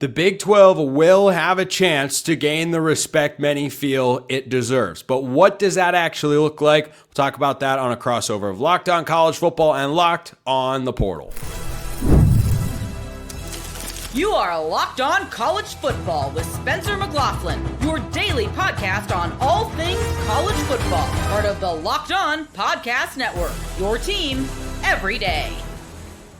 The Big 12 will have a chance to gain the respect many feel it deserves. But what does that actually look like? We'll talk about that on a crossover of Locked On College Football and Locked On The Portal. You are Locked On College Football with Spencer McLaughlin, your daily podcast on all things college football. Part of the Locked On Podcast Network, your team every day.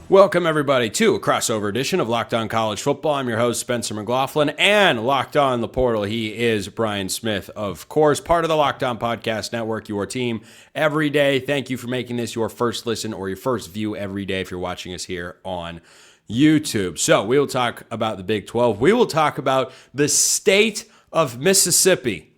Welcome, everybody, to a crossover edition of Locked On College Football. I'm your host, Spencer McLaughlin, and Locked On The Portal. He is Brian Smith, of course, part of the Locked On Podcast Network, your team every day. Thank you for making this your first listen or your first view every day if you're watching us here on YouTube. So we will talk about the Big 12. We will talk about the state of Mississippi.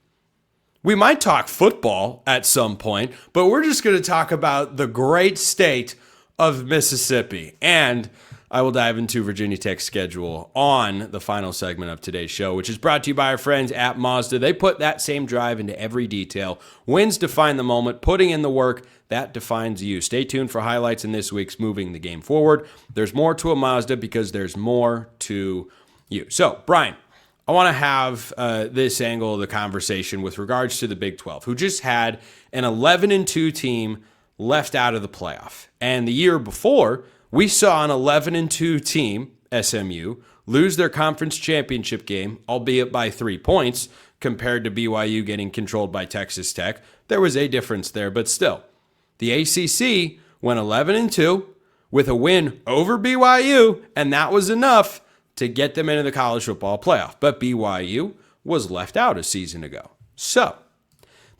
We might talk football at some point, but we're just going to talk about the great state of Mississippi. And I will dive into Virginia Tech's schedule on the final segment of today's show, which is brought to you by our friends at Mazda. They put that same drive into every detail. Wins define the moment, putting in the work that defines you. Stay tuned for highlights in this week's Moving the Game Forward. There's more to a Mazda because there's more to you. So, Brian, I want to have this angle of the conversation with regards to the Big 12, who just had an 11-2 team left out of the playoff. And the year before, we saw an 11-2 team, SMU, lose their conference championship game, albeit by 3 points, compared to BYU getting controlled by Texas Tech. There was a difference there, but still. The ACC went 11-2 with a win over BYU, and that was enough to get them into the college football playoff. But BYU was left out a season ago. So,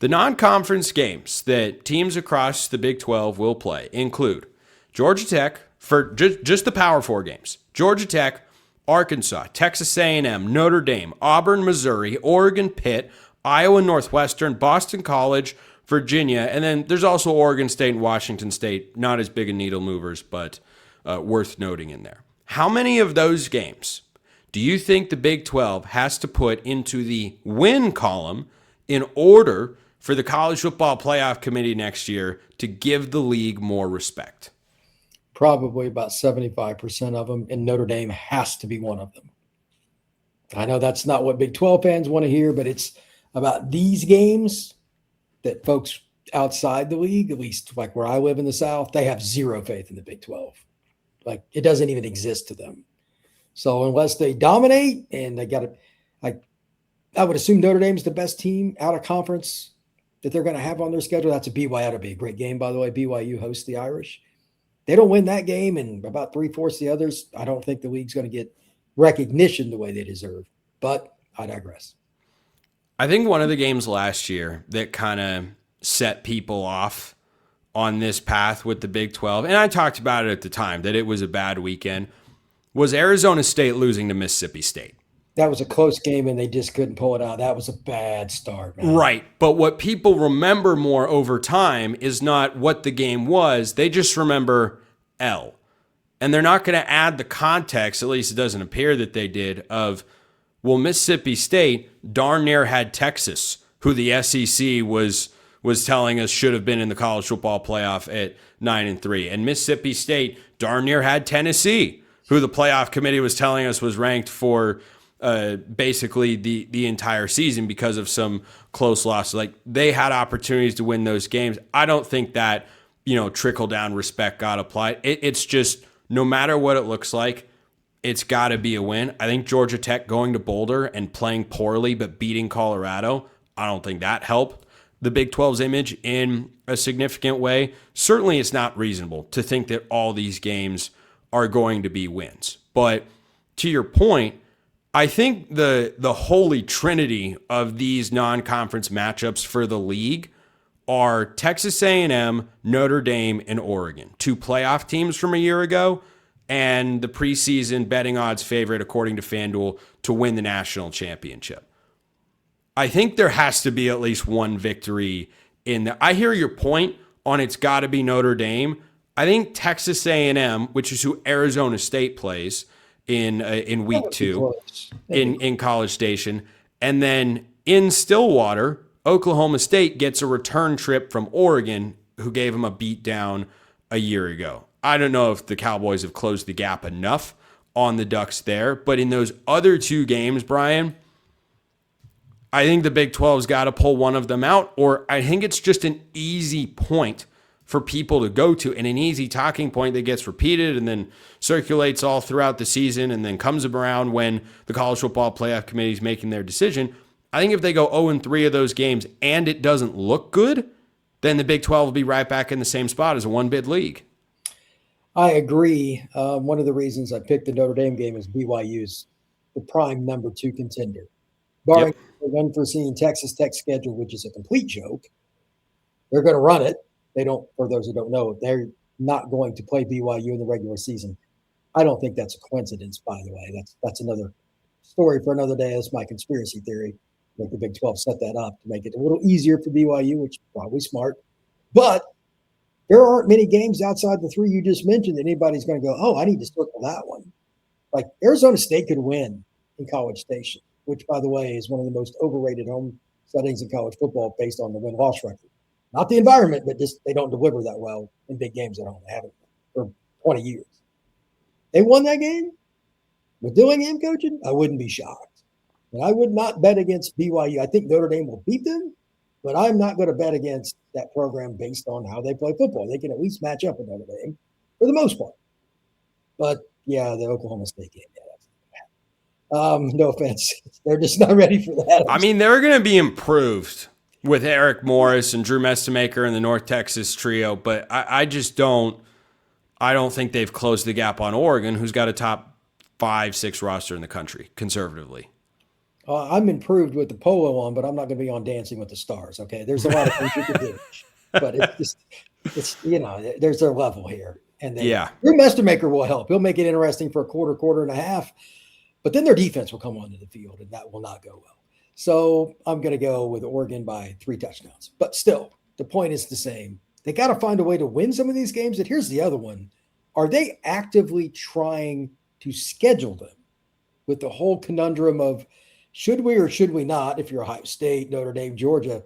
the non-conference games that teams across the Big 12 will play include Georgia Tech, for just the Power 4 games, Georgia Tech, Arkansas, Texas A&M, Notre Dame, Auburn, Missouri, Oregon, Pitt, Iowa Northwestern, Boston College, Virginia, and then there's also Oregon State and Washington State, not as big a needle movers, but worth noting in there. How many of those games do you think the Big 12 has to put into the win column in order for the College Football Playoff Committee next year to give the league more respect? Probably about 75% of them, and Notre Dame has to be one of them. I know that's not what Big 12 fans want to hear, but it's about these games that folks outside the league, at least like where I live in the South, they have zero faith in the Big 12. Like, it doesn't even exist to them. So unless they dominate, and they got to, I would assume Notre Dame's the best team out of conference that they're going to have on their schedule. That's a BYU. That'll be a great game, by the way. BYU hosts the Irish. They don't win that game, and about 3/4 the others, I don't think the league's going to get recognition the way they deserve. But I digress. I think one of the games last year that kind of set people off on this path with the Big 12, and I talked about it at the time that it was a bad weekend, was Arizona State losing to Mississippi State. That was a close game, and they just couldn't pull it out. That was a bad start, man. Right. But what people remember more over time is not what the game was. They just remember L. And they're not going to add the context, at least it doesn't appear that they did, of, well, Mississippi State darn near had Texas, who the SEC was telling us should have been in the college football playoff at 9-3. And Mississippi State darn near had Tennessee, who the playoff committee was telling us was ranked for basically the entire season because of some close losses. Like, they had opportunities to win those games. I don't think that, trickle down respect got applied. It's just, no matter what it looks like, it's got to be a win. I think Georgia Tech going to Boulder and playing poorly but beating Colorado, I don't think that helped the Big 12's image in a significant way. Certainly it's not reasonable to think that all these games are going to be wins. But to your point, I think the holy trinity of these non-conference matchups for the league are Texas A&M, Notre Dame, and Oregon, 2 playoff teams from a year ago, and the preseason betting odds favorite, according to FanDuel, to win the national championship. I think there has to be at least one victory in there. I hear your point on it's got to be Notre Dame. I think Texas A&M, which is who Arizona State plays in week 2 in College Station, and then in Stillwater, Oklahoma State gets a return trip from Oregon, who gave them a beat down a year ago. I don't know if the Cowboys have closed the gap enough on the Ducks there. But in those other two games, Brian, I think the Big 12's got to pull one of them out, or I think it's just an easy point for people to go to and an easy talking point that gets repeated and then circulates all throughout the season and then comes around when the College Football Playoff Committee is making their decision. I think if they go 0-3 of those games and it doesn't look good, then the Big 12 will be right back in the same spot as a one-bid league. I agree. One of the reasons I picked the Notre Dame game is BYU's the prime number 2 contender. Barring the unforeseen Texas Tech schedule, which is a complete joke, they're going to run it. They don't, for those who don't know, they're not going to play BYU in the regular season. I don't think that's a coincidence, by the way. That's another story for another day. That's my conspiracy theory. I think the Big 12 set that up to make it a little easier for BYU, which is probably smart. But there aren't many games outside the 3 you just mentioned that anybody's going to go, oh, I need to circle that one. Like Arizona State could win in College Station, which, by the way, is one of the most overrated home settings in college football based on the win-loss record. Not the environment, but just they don't deliver that well in big games at home. They haven't for 20 years. They won that game with Dillingham coaching. I wouldn't be shocked. And I would not bet against BYU. I think Notre Dame will beat them, but I'm not going to bet against that program based on how they play football. They can at least match up with Notre Dame for the most part. But, yeah, the Oklahoma State game, no offense. They're just not ready for that. I mean, they're going to be improved with Eric Morris and Drew Messamaker and the North Texas trio, but I don't think they've closed the gap on Oregon, who's got a top 5-6 roster in the country, conservatively. I'm improved with the polo on, but I'm not going to be on Dancing with the Stars, okay? There's a lot of things you can do. But it's there's a level here. And Drew Messamaker will help. He'll make it interesting for a quarter and a half, but then their defense will come onto the field, and that will not go well. So I'm going to go with Oregon by 3 touchdowns. But still, the point is the same. They got to find a way to win some of these games. And here's the other one. Are they actively trying to schedule them with the whole conundrum of should we or should we not, if you're Ohio State, Notre Dame, Georgia,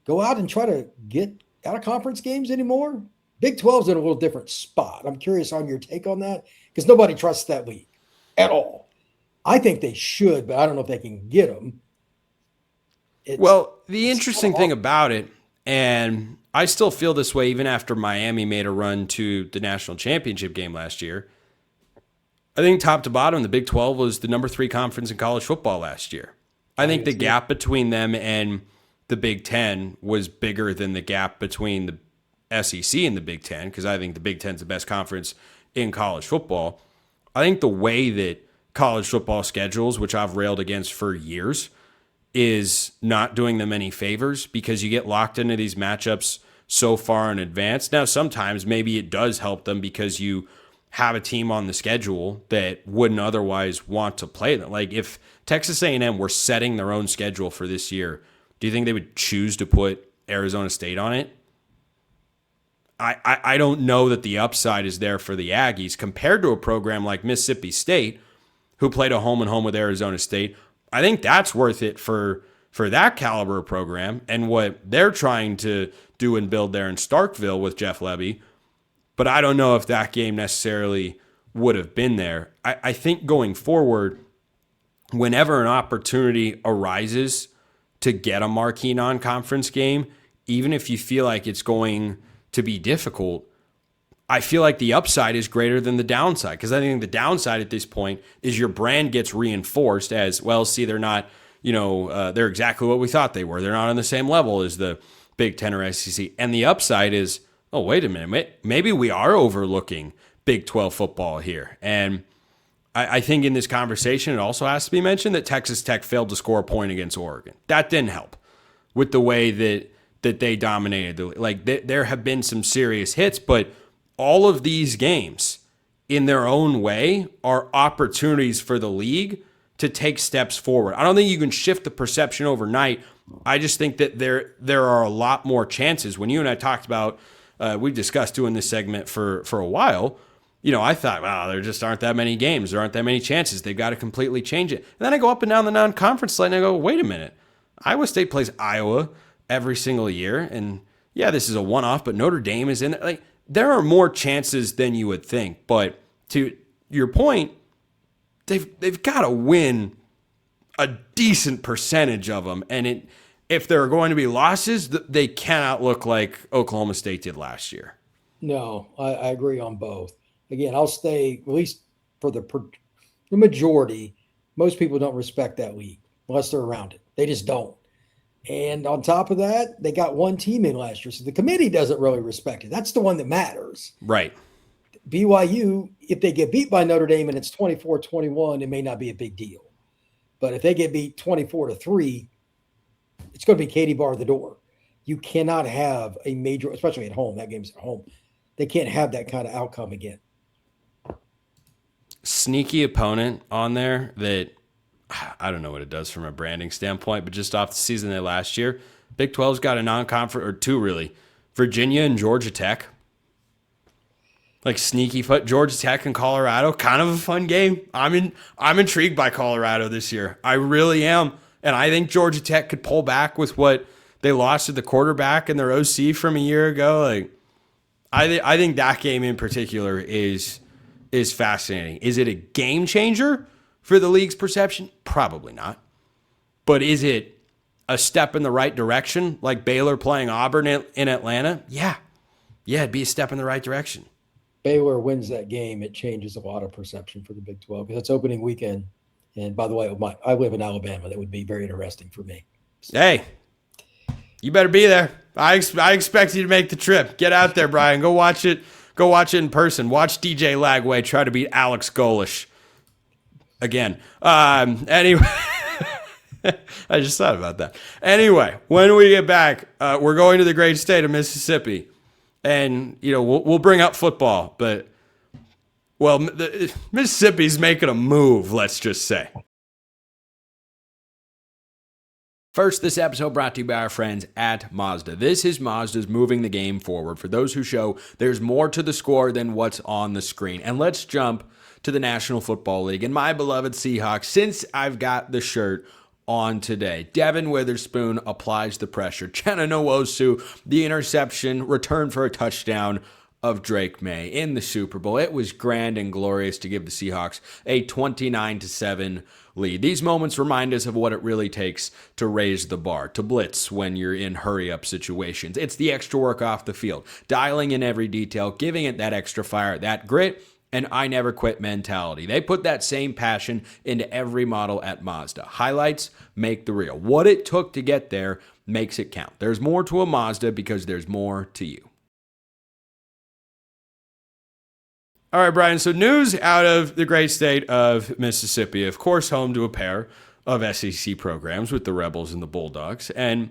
go out and try to get out of conference games anymore? Big 12's in a little different spot. I'm curious on your take on that because nobody trusts that league at all. I think they should, but I don't know if they can get them. The interesting thing about it, and I still feel this way even after Miami made a run to the national championship game last year, I think top to bottom, the Big 12 was the number 3 conference in college football last year. I think the gap between them and the Big 10 was bigger than the gap between the SEC and the Big 10, because I think the Big 10 is the best conference in college football. I think the way that college football schedules, which I've railed against for years, is not doing them any favors because you get locked into these matchups so far in advance. Now, sometimes maybe it does help them because you have a team on the schedule that wouldn't otherwise want to play them. Like if Texas A&M were setting their own schedule for this year, do you think they would choose to put Arizona State on it? I don't know that the upside is there for the Aggies compared to a program like Mississippi State, who played a home-and-home with Arizona State. I think that's worth it for that caliber of program and what they're trying to do and build there in Starkville with Jeff Lebby. But I don't know if that game necessarily would have been there. I think going forward, whenever an opportunity arises to get a marquee non-conference game, even if you feel like it's going to be difficult, I feel like the upside is greater than the downside, because I think the downside at this point is your brand gets reinforced as, well, see, they're not, they're exactly what we thought they were. They're not on the same level as the Big 10 or SEC. And the upside is, oh, wait a minute, maybe we are overlooking Big 12 football here. And I think in this conversation, it also has to be mentioned that Texas Tech failed to score a point against Oregon. That didn't help with the way that they dominated. There have been some serious hits, but all of these games in their own way are opportunities for the league to take steps forward. I don't think you can shift the perception overnight. I just think that there are a lot more chances. When you and I talked about, we discussed doing this segment for a while, I thought, wow, there just aren't that many games. There aren't that many chances. They've got to completely change it. And then I go up and down the non-conference slide and I go, wait a minute. Iowa State plays Iowa every single year. And yeah, this is a one-off, but Notre Dame is in there. There are more chances than you would think. But to your point, they've got to win a decent percentage of them. And if there are going to be losses, they cannot look like Oklahoma State did last year. No, I agree on both. Again, I'll stay, at least for the majority, most people don't respect that league unless they're around it. They just don't. And on top of that, they got one team in last year, so the committee doesn't really respect it. That's the one that matters. Right. BYU, if they get beat by Notre Dame and it's 24-21, it may not be a big deal. But if they get beat 24-3, it's going to be Katie bar the door. You cannot have a major, especially at home. That game's at home. They can't have that kind of outcome again. Sneaky opponent on there that I don't know what it does from a branding standpoint, but just off the season they last year, Big 12's got a non-conference, or two really, Virginia and Georgia Tech. Like sneaky foot, Georgia Tech and Colorado, kind of a fun game. I'm intrigued by Colorado this year. I really am. And I think Georgia Tech could pull back with what they lost to the quarterback and their OC from a year ago. Like, I think that game in particular is fascinating. Is it a game changer for the league's perception? Probably not. But is it a step in the right direction, like Baylor playing Auburn in Atlanta? Yeah, it'd be a step in the right direction. Baylor wins that game, it changes a lot of perception for the Big 12 because it's opening weekend. And by the way, I live in Alabama. That would be very interesting for me. So. Hey, you better be there. I expect you to make the trip. Get out there, Brian. Go watch it. Go watch it in person. Watch DJ Lagway try to beat Alex Golish again. Anyway, I just thought about that. Anyway, when we get back, we're going to the great state of Mississippi. And, we'll bring up football, but, Mississippi's making a move, let's just say. First, this episode brought to you by our friends at Mazda. This is Mazda's moving the game forward. For those who show there's more to the score than what's on the screen. And let's jump to the National Football League and my beloved Seahawks. Since I've got the shirt on today, Devin Witherspoon applies the pressure. Chenna Nwosu, the interception, return for a touchdown of Drake May in the Super Bowl. It was grand and glorious to give the Seahawks a 29-7 lead. These moments remind us of what it really takes to raise the bar, to blitz when you're in hurry-up situations. It's the extra work off the field, dialing in every detail, giving it that extra fire, that grit, and I never quit mentality. They put that same passion into every model at Mazda. Highlights make the reel. What it took to get there makes it count. There's more to a Mazda because there's more to you. All right, Brian, so news out of the great state of Mississippi, of course, home to a pair of SEC programs with the Rebels and the Bulldogs, and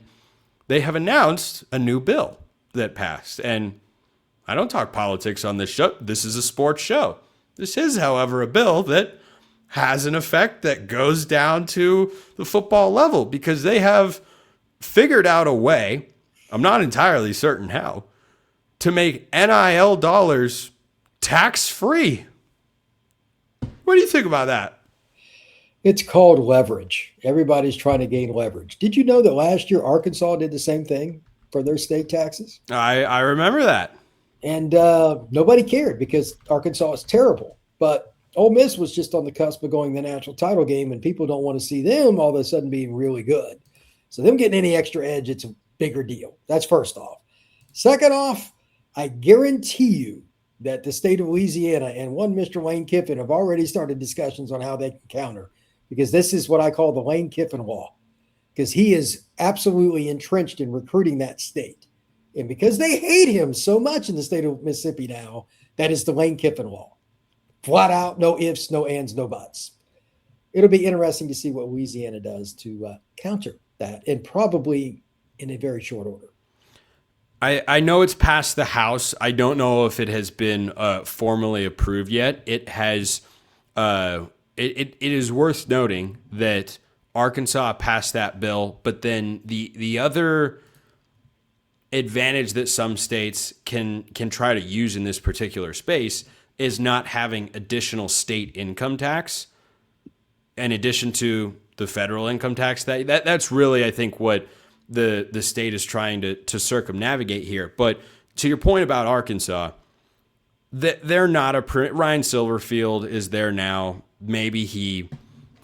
they have announced a new bill that passed. And I don't talk politics on this show. This is a sports show. This is, however, a bill that has an effect that goes down to the football level because they have figured out a way, I'm not entirely certain how, to make NIL dollars tax-free. What do you think about that? It's called leverage. Everybody's trying to gain leverage. Did you know that last year Arkansas did the same thing for their state taxes? I remember that. And nobody cared because Arkansas is terrible. But Ole Miss was just on the cusp of going to the national title game, and people don't want to see them all of a sudden being really good. So them getting any extra edge, it's a bigger deal. That's first off. Second off, I guarantee you that the state of Louisiana and one Mr. Lane Kiffin have already started discussions on how they can counter, because this is what I call the Lane Kiffin law, because he is absolutely entrenched in recruiting that state. And because they hate him so much in the state of Mississippi now, that is the Lane Kiffin law. Flat out, no ifs, no ands, no buts. It'll be interesting to see what Louisiana does to counter that, and probably in a very short order. I know it's passed the House. I don't know if it has been formally approved yet. It has. It is worth noting that Arkansas passed that bill, but then the other advantage that some states can try to use in this particular space is not having additional state income tax in addition to the federal income tax. That's really, I think, what the state is trying to circumnavigate here. But to your point about Arkansas, they're not Ryan Silverfield is there now. Maybe he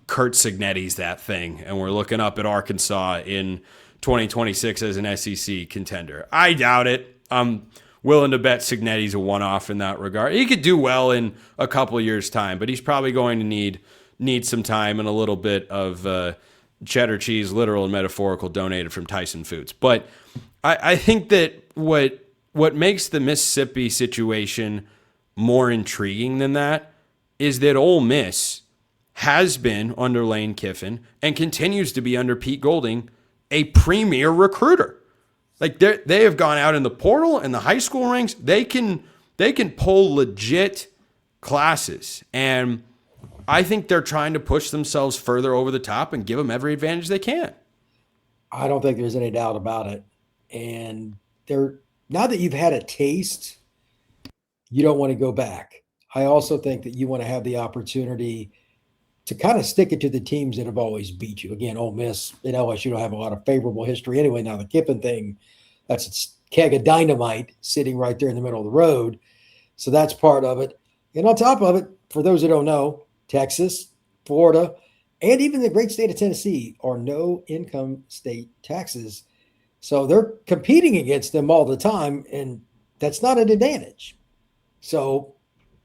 Kurt Signetti's that thing, and we're looking up at Arkansas in 2026 as an SEC contender. I doubt it. I'm willing to bet Signetti's a one-off in that regard. He could do well in a couple of years' time, but he's probably going to need some time and a little bit of cheddar cheese, literal and metaphorical, donated from Tyson Foods. But I think that what makes the Mississippi situation more intriguing than that is that Ole Miss has been under Lane Kiffin and continues to be under Pete Golding a premier recruiter. Like they have gone out in the portal and the high school ranks. They can pull legit classes, and I think they're trying to push themselves further over the top and give them every advantage they can. I don't think there's any doubt about it. And now that you've had a taste, you don't want to go back. I also think that you want to have the opportunity to kind of stick it to the teams that have always beat you. Again, Ole Miss and LSU don't have a lot of favorable history anyway. Now the Kiffin thing, that's a keg of dynamite sitting right there in the middle of the road. So that's part of it. And on top of it, for those who don't know, Texas, Florida, and even the great state of Tennessee are no income state taxes. So they're competing against them all the time, and that's not an advantage. So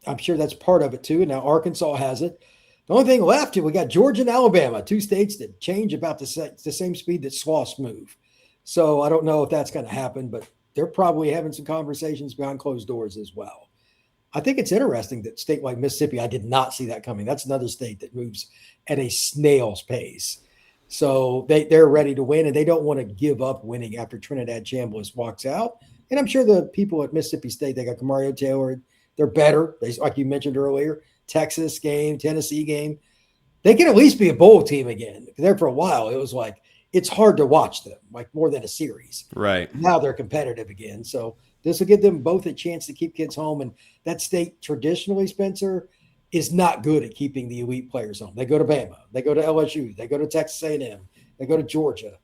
I'm sure that's part of it too. And now Arkansas has it. The only thing left, we got Georgia and Alabama, two states that change about the same speed that sloths move. So I don't know if that's going to happen, but they're probably having some conversations behind closed doors as well. I think it's interesting that state like Mississippi, I did not see that coming. That's another state that moves at a snail's pace. So they're ready to win, and they don't want to give up winning after Trinidad Chambliss walks out. And I'm sure the people at Mississippi State, they got Kamario Taylor. They're better. Like you mentioned earlier, Texas game, Tennessee game. They can at least be a bowl team again. There for a while, it was like it's hard to watch them, like more than a series. Right. Now they're competitive again. So this will give them both a chance to keep kids home. And that state traditionally, Spencer, is not good at keeping the elite players home. They go to Bama. They go to LSU. They go to Texas A&M. They go to Georgia.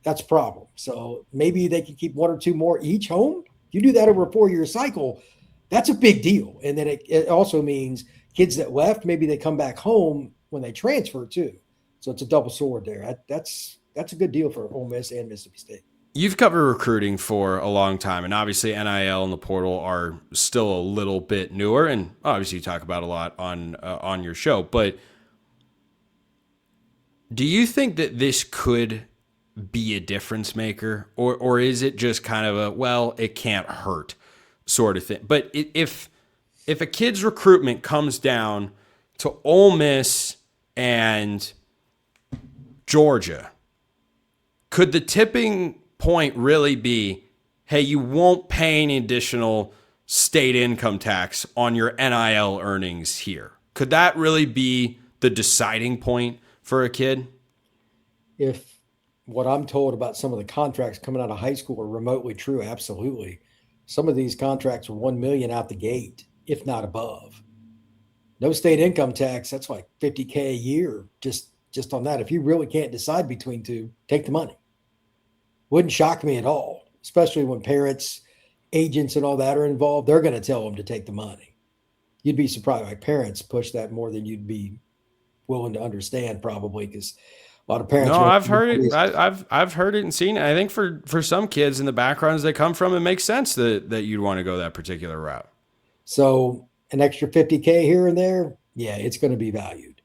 That's a problem. So maybe they can keep one or two more each home. If you do that over a 4-year cycle, that's a big deal. And then it also means kids that left, maybe they come back home when they transfer too. So it's a double sword there. That's a good deal for Ole Miss and Mississippi State. You've covered recruiting for a long time, and obviously NIL and the portal are still a little bit newer, and obviously you talk about a lot on your show. But do you think that this could be a difference maker, or is it just kind of a, well, it can't hurt sort of thing? But if a kid's recruitment comes down to Ole Miss and Georgia, could the tipping point really be, hey, you won't pay any additional state income tax on your NIL earnings here? Could that really be the deciding point for a kid? If what I'm told about some of the contracts coming out of high school are remotely true, absolutely. Some of these contracts are $1 million out the gate, if not above. No state income tax, that's like $50K a year just on that. If you really can't decide between two, take the money. Wouldn't shock me at all, especially when parents, agents, and all that are involved. They're going to tell them to take the money. You'd be surprised. Like parents push that more than you'd be willing to understand, probably, because a lot of parents. No, I've heard it. I've heard it and seen it. I think for some kids in the backgrounds they come from, it makes sense that you'd want to go that particular route. So an extra $50K here and there, yeah, it's going to be valued.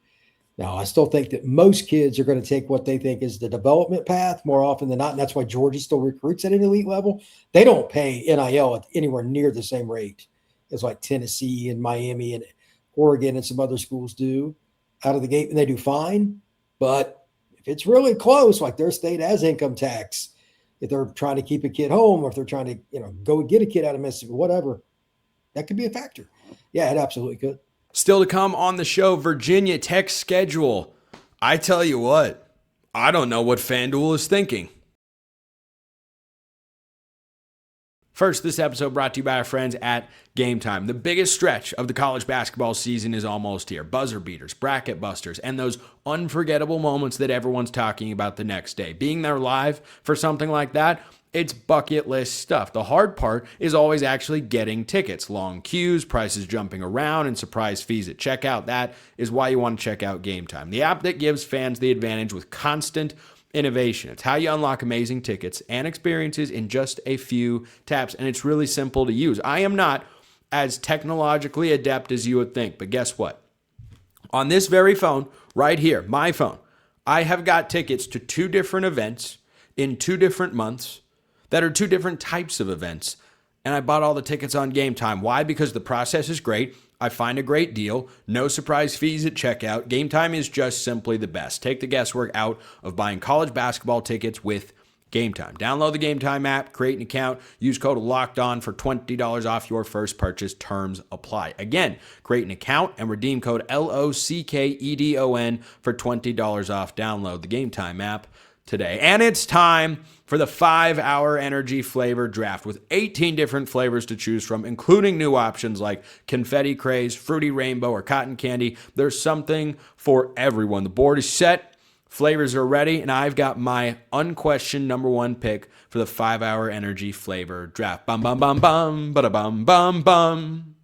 Now, I still think that most kids are going to take what they think is the development path more often than not, and that's why Georgia still recruits at an elite level. They don't pay NIL at anywhere near the same rate as like Tennessee and Miami and Oregon and some other schools do out of the gate, and they do fine. But if it's really close, like their state has income tax, if they're trying to keep a kid home or if they're trying to, go get a kid out of Mississippi, whatever, that could be a factor. Yeah, it absolutely could. Still to come on the show, Virginia Tech's schedule. I tell you what, I don't know what FanDuel is thinking. First, this episode brought to you by our friends at Game Time. The biggest stretch of the college basketball season is almost here. Buzzer beaters, bracket busters, and those unforgettable moments that everyone's talking about the next day. Being there live for something like that, It's bucket list stuff. The hard part is always actually getting tickets. Long queues, prices jumping around, and surprise fees at checkout. That is why you want to check out Game Time, the app that gives fans the advantage with constant innovation. It's how you unlock amazing tickets and experiences in just a few taps, and it's really simple to use. I am not as technologically adept as you would think, but guess what? On this very phone, right here, my phone, I have got tickets to 2 different events in 2 different months that are 2 different types of events. And I bought all the tickets on Game Time. Why? Because the process is great. I find a great deal. No surprise fees at checkout. Game Time is just simply the best. Take the guesswork out of buying college basketball tickets with Game Time. Download the Game Time app, create an account, use code LOCKEDON for $20 off your first purchase. Terms apply. Again, create an account and redeem code LOCKEDON for $20 off. Download the Game Time app today. And it's time for the 5-hour energy flavor draft with 18 different flavors to choose from, including new options like confetti craze, fruity rainbow, or cotton candy. There's something for everyone. The board is set. Flavors are ready, and I've got my unquestioned number 1 pick for the 5-hour energy flavor draft. Bum, bum, bum, bum, bada, bum, bum, bum.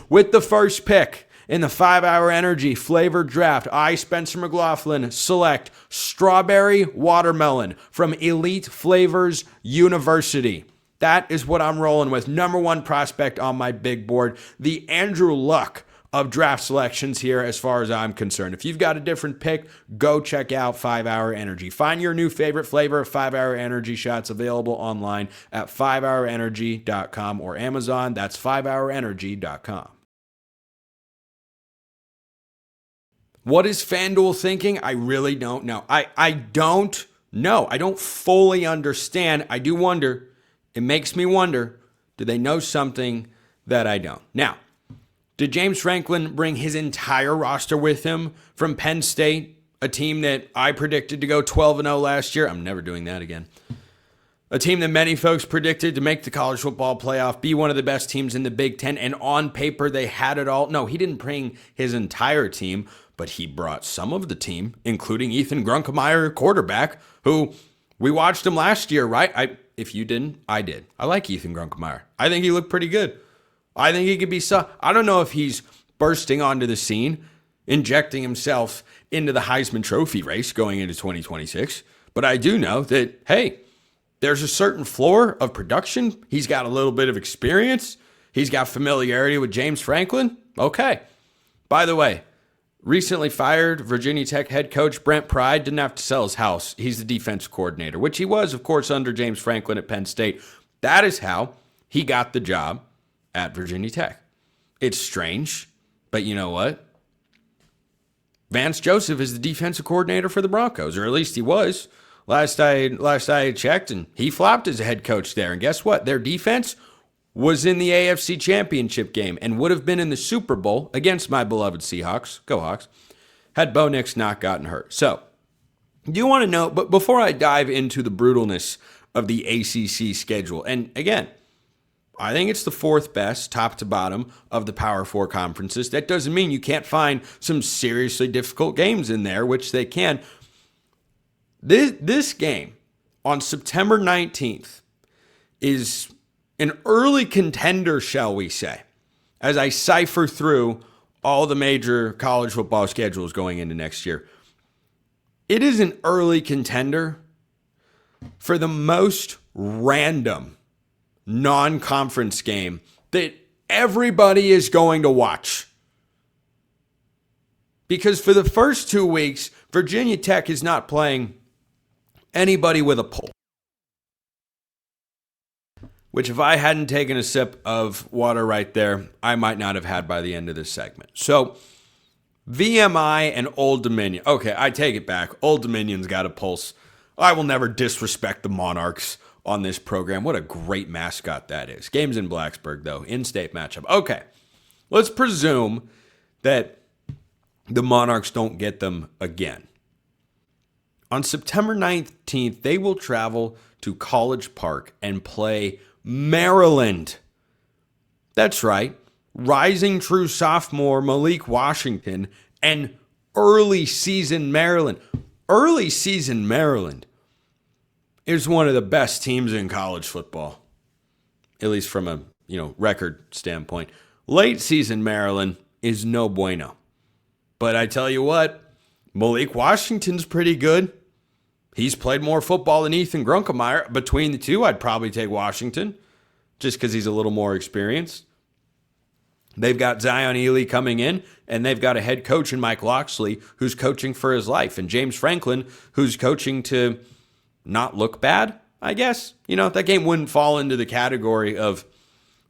With the first pick in the 5-hour energy flavor draft, I, Spencer McLaughlin, select strawberry watermelon from Elite Flavors University. That is what I'm rolling with. Number 1 prospect on my big board. The Andrew Luck of draft selections here as far as I'm concerned. If you've got a different pick, go check out 5-Hour Energy. Find your new favorite flavor of 5-Hour Energy shots available online at 5hourenergy.com or Amazon. That's 5hourenergy.com. What is FanDuel thinking? I really don't know. I don't know. I don't fully understand. I do wonder. It makes me wonder, do they know something that I don't? Now, did James Franklin bring his entire roster with him from Penn State, a team that I predicted to go 12-0 last year? I'm never doing that again. A team that many folks predicted to make the college football playoff, be one of the best teams in the Big Ten, and on paper they had it all. No, he didn't bring his entire team, but he brought some of the team, including Ethan Grunkemeyer, quarterback, who we watched him last year, right? If you didn't, I did. I like Ethan Grunkemeyer. I think he looked pretty good. I think he could be I don't know if he's bursting onto the scene, injecting himself into the Heisman Trophy race going into 2026. But I do know that, hey, there's a certain floor of production. He's got a little bit of experience. He's got familiarity with James Franklin. Okay. By the way, recently fired Virginia Tech head coach Brent Pryde didn't have to sell his house. He's the defense coordinator, which he was, of course, under James Franklin at Penn State. That is how he got the job at Virginia Tech. It's strange, but you know what? Vance Joseph is the defensive coordinator for the Broncos, or at least he was. Last I checked, and he flopped as a head coach there. And guess what? Their defense was in the AFC Championship game and would have been in the Super Bowl against my beloved Seahawks. Go Hawks. Had Bo Nix not gotten hurt. So, do you want to know, but before I dive into the brutalness of the ACC schedule, and again, I think it's the 4th best, top to bottom, of the Power 4 conferences. That doesn't mean you can't find some seriously difficult games in there, which they can. This game on September 19th is an early contender, shall we say, as I cipher through all the major college football schedules going into next year. It is an early contender for the most random non-conference game that everybody is going to watch. Because for the first 2 weeks, Virginia Tech is not playing anybody with a pulse. Which if I hadn't taken a sip of water right there, I might not have had by the end of this segment. So, VMI and Old Dominion. Okay, I take it back. Old Dominion's got a pulse. I will never disrespect the Monarchs on this program. What a great mascot that is. Game's in Blacksburg, though. In-state matchup. Okay, let's presume that the Monarchs don't get them again. On September 19th, they will travel to College Park and play Maryland. That's right. Rising true sophomore Malik Washington and early season Maryland. Early season Maryland is one of the best teams in college football, at least from a record standpoint. Late season Maryland is no bueno. But I tell you what, Malik Washington's pretty good. He's played more football than Ethan Grunkemeyer. Between the two, I'd probably take Washington just because he's a little more experienced. They've got Zion Ely coming in, and they've got a head coach in Mike Loxley who's coaching for his life, and James Franklin who's coaching to not look bad, I guess. That game wouldn't fall into the category of,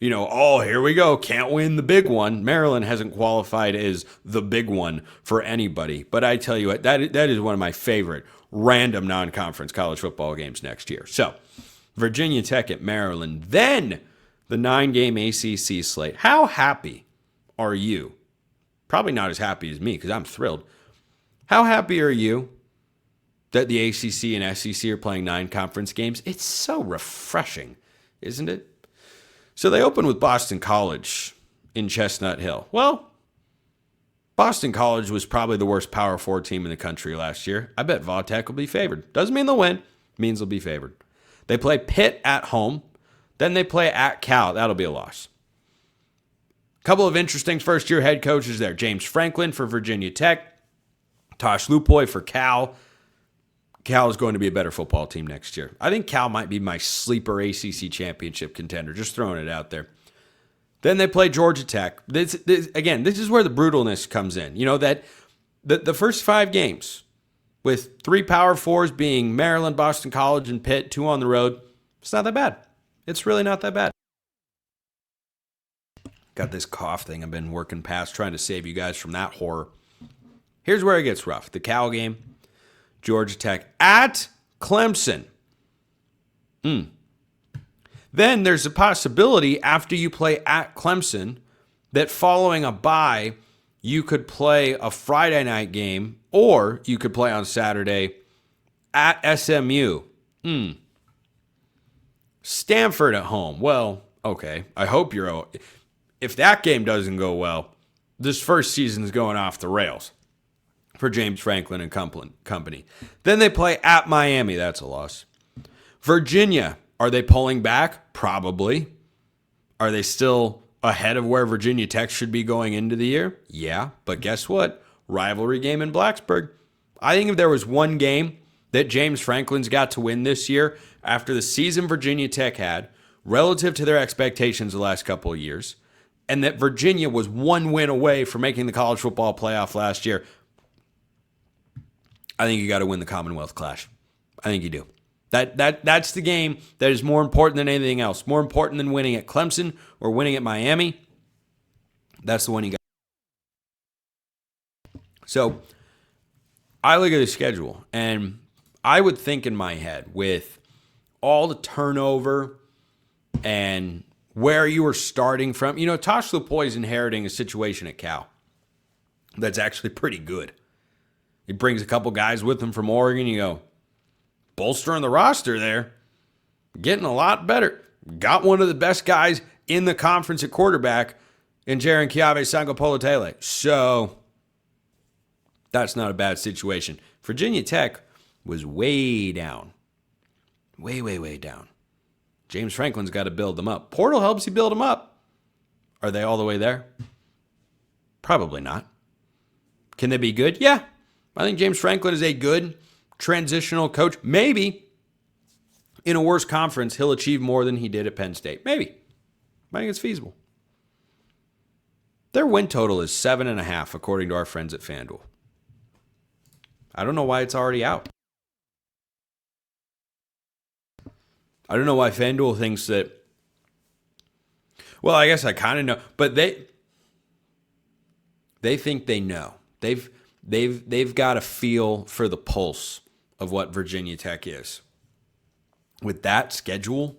oh, here we go, can't win the big one. Maryland hasn't qualified as the big one for anybody. But I tell you what, that is one of my favorite random non-conference college football games next year. So, Virginia Tech at Maryland. Then the 9-game ACC slate. How happy are you? Probably not as happy as me because I'm thrilled. How happy are you that the ACC and SEC are playing 9 conference games? It's so refreshing, isn't it? So they open with Boston College in Chestnut Hill. Well, Boston College was probably the worst Power 4 team in the country last year. I bet Vautech will be favored. Doesn't mean they'll win. Means they'll be favored. They play Pitt at home. Then they play at Cal. That'll be a loss. Couple of interesting first-year head coaches there. James Franklin for Virginia Tech. Tosh Lupoy for Cal. Cal is going to be a better football team next year. I think Cal might be my sleeper ACC championship contender. Just throwing it out there. Then they play Georgia Tech. This is where the brutalness comes in. That the first 5 games, with 3 Power 4s being Maryland, Boston College, and Pitt, 2 on the road, it's not that bad. It's really not that bad. Got this cough thing I've been working past, trying to save you guys from that horror. Here's where it gets rough. The Cal game, Georgia Tech at Clemson. Then there's a possibility after you play at Clemson that following a bye, you could play a Friday night game or you could play on Saturday at SMU. Stanford at home. Well, okay. I hope if that game doesn't go well, this first season's going off the rails for James Franklin and company. Then they play at Miami. That's a loss. Virginia. Are they pulling back? Probably. Are they still ahead of where Virginia Tech should be going into the year? Yeah, but guess what? Rivalry game in Blacksburg. I think if there was one game that James Franklin's got to win this year after the season Virginia Tech had relative to their expectations the last couple of years, and that Virginia was 1 win away from making the college football playoff last year, I think you got to win the Commonwealth Clash. I think you do. That's the game that is more important than anything else. More important than winning at Clemson or winning at Miami. That's the one you got. So I look at the schedule, and I would think in my head with all the turnover and where you were starting from. Tosh Lupoy is inheriting a situation at Cal that's actually pretty good. He brings a couple guys with him from Oregon. You go, bolstering the roster there, getting a lot better. Got one of the best guys in the conference at quarterback in Jaron Kiave Sangapolotele. So that's not a bad situation. Virginia Tech was way down. Way down. James Franklin's got to build them up. Portal helps you build them up. Are they all the way there? Probably not. Can they be good? Yeah. I think James Franklin is a good transitional coach. Maybe in a worse conference, he'll achieve more than he did at Penn State. Maybe. I think it's feasible. Their win total is 7.5, according to our friends at FanDuel. I don't know why it's already out. I don't know why FanDuel thinks that. Well, I guess I kind of know, but they think they know. They've got a feel for the pulse of what Virginia Tech is. With that schedule,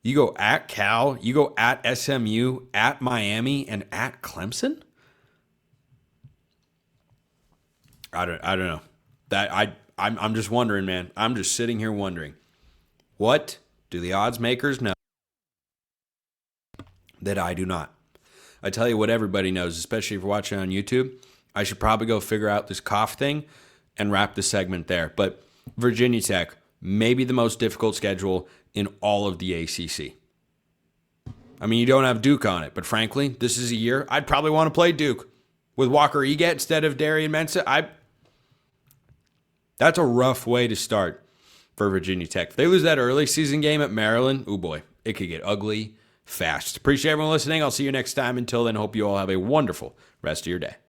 you go at Cal, you go at SMU, at Miami, and at Clemson. I don't know. I'm just wondering, man. I'm just sitting here wondering, what do the odds makers know that I do not? I tell you what everybody knows, especially if you're watching on YouTube. I should probably go figure out this cough thing and wrap the segment there. But Virginia Tech, maybe the most difficult schedule in all of the ACC. I mean, you don't have Duke on it, but frankly, this is a year I'd probably want to play Duke with Walker Egat instead of Darian Mensah. That's a rough way to start for Virginia Tech. If they lose that early season game at Maryland, oh boy, it could get ugly fast. Appreciate everyone listening. I'll see you next time. Until then, hope you all have a wonderful rest of your day.